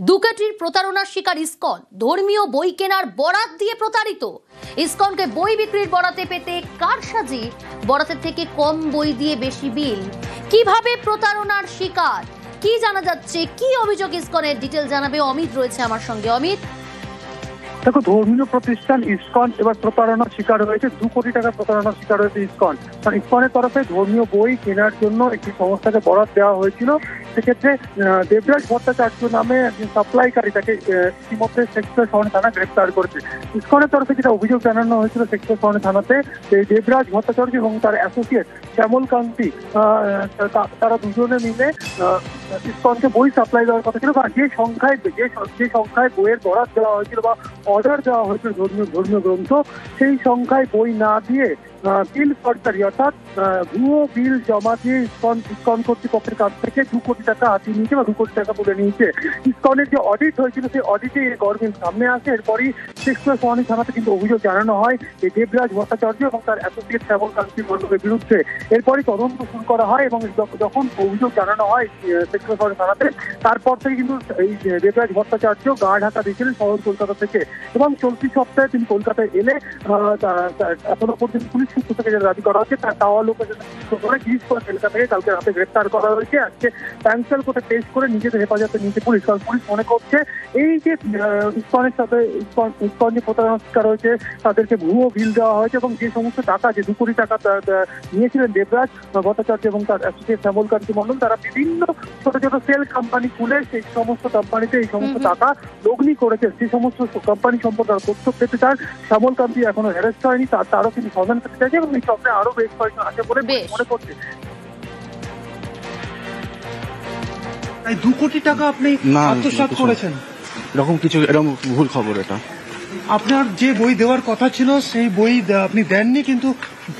দুকেটির প্রতারণার শিকার ইসকন, ধর্মীয় বই কেনার বরাত দিয়ে প্রতারিত। ইসকনকে বই বিক্রির বরাতে পেতে কারসাজি, বরাতের থেকে কম বই দিয়ে বেশি বিল। কিভাবে প্রতারণার শিকার, কি জানা যাচ্ছে, কি অভিযোগ ইসকনের, ডিটেল জানাবে অমিত, রয়েছে আমার সঙ্গে। অমিত, দেখো, ধর্মীয় প্রতিষ্ঠান ইসকন এবার প্রতারণার শিকার হয়েছে। 2 কোটি টাকা প্রতারণার শিকার হয়েছে ইসকন। কারণ ইসকনের তরফে ধর্মীয় বই কেনার জন্য একটি সংস্থাকে বরাত দেওয়া হয়েছিল। সেক্ষেত্রে দেবরাজ ভট্টাচার্য নামে একজন সাপ্লাইকারী, তাকে ইতিমধ্যে সেক্টর শহরে থানা গ্রেপ্তার করেছে। ইসকনের তরফে যেটা অভিযোগ জানানো হয়েছিল সেক্টর শহরে থানাতে, এই দেবরাজ ভট্টাচার্য এবং তার অ্যাসোসিয়েট শ্যামল কান্তি, তারা দুজনে মিলে ইসকনকে বই সাপ্লাই দেওয়ার কথা ছিল। বা যে সংখ্যায় বইয়ের বরাত দেওয়া হয়েছিল বা অর্ডার দেওয়া হয়েছিল ধর্মীয় গ্রন্থ, সেই সংখ্যায় বই না দিয়ে বিল ফর্জারি অর্থাৎ ভুয়ো বিল জমা দিয়ে ইসকন কর্তৃপক্ষের কাছ থেকে 2 কোটি টাকা হাতিয়ে নিয়েছে বা 2 কোটি টাকা তুলে নিয়েছে। ইসকনের যে অডিট হয়েছিল সেই অডিটে এই গরমিল সামনে আসে। এরপরই সেক্টর সোয়ানি থানাতে কিন্তু অভিযোগ জানানো হয় এই দেবরাজ ভট্টাচার্য এবং তার অ্যাসোসিয়েট শ্যামল কান্তি মণ্ডলের বিরুদ্ধে। এরপরই তদন্ত শুরু করা হয় এবং যখন অভিযোগ জানানো হয় সেক্টর সোয়ানি থানাতে, তারপর থেকে কিন্তু এই দেবরাজ ভট্টাচার্য গা ঢাকা দিয়েছিলেন শহর কলকাতা থেকে, এবং চলতি সপ্তাহে তিনি কলকাতায় এলে এখনো পর্যন্ত পুলিশ সূত্র থেকে যেটা দাবি করা হচ্ছে তার টাওয়ার লোকেশন করে গিরিশ করা এলাকা থেকে কালকে রাতে গ্রেপ্তার করা হয়েছে। আজকে প্যান্সেল কোর্টে পেশ করে নিজেদের হেফাজতে নিয়েছে পুলিশ। কারণ পুলিশ মনে করছে এই যে ইসকনের সাথে ইসকন যে প্রতারণার শিকার হয়েছে, তাদেরকে ভুয়ো বিল দেওয়া হয়েছে এবং যে সমস্ত টাকা, যে 2 কোটি টাকা নিয়েছিলেন দেবরাজ ভট্টাচার্য এবং তার অ্যাসোসিয়েট শ্যামল কান্তি মণ্ডল, তারা বিভিন্ন ছোট ছোট সেল কোম্পানি খুলে সেই সমস্ত কোম্পানিতে এই সমস্ত টাকা লগ্নি করেছে। সেই সমস্ত কোম্পানি সম্পর্কে তথ্য পেতে চান শ্যামল কান্তি এখনো অ্যারেস্ট হয়নি, তারও কিন্তু সন্ধান পেতে চাইছে এবং এই স্বপ্নে আরো বেশ কয়েকজন আছে বলে মনে করছে। 2 কোটি টাকা আপনি আত্মসাৎ করেছেন, এরকম ভুল খবর। এটা আপনার যে বই দেওয়ার কথা ছিল সেই বই আপনি দেননি, কিন্তু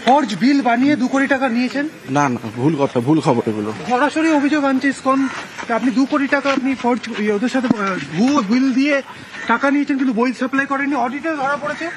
ফর্জ বিল বানিয়ে 2 কোটি টাকা নিয়েছেন। না, ভুল কথা, ভুল খবর এগুলো। সরাসরি অভিযোগ আনছে ইসকন, আপনি 2 কোটি টাকা আপনি ফর্জ ওদের সাথে ভুয়ো বিল দিয়ে টাকা নিয়েছেন, কিন্তু বই সাপ্লাই করেননি, অডিটে ধরা পড়েছে।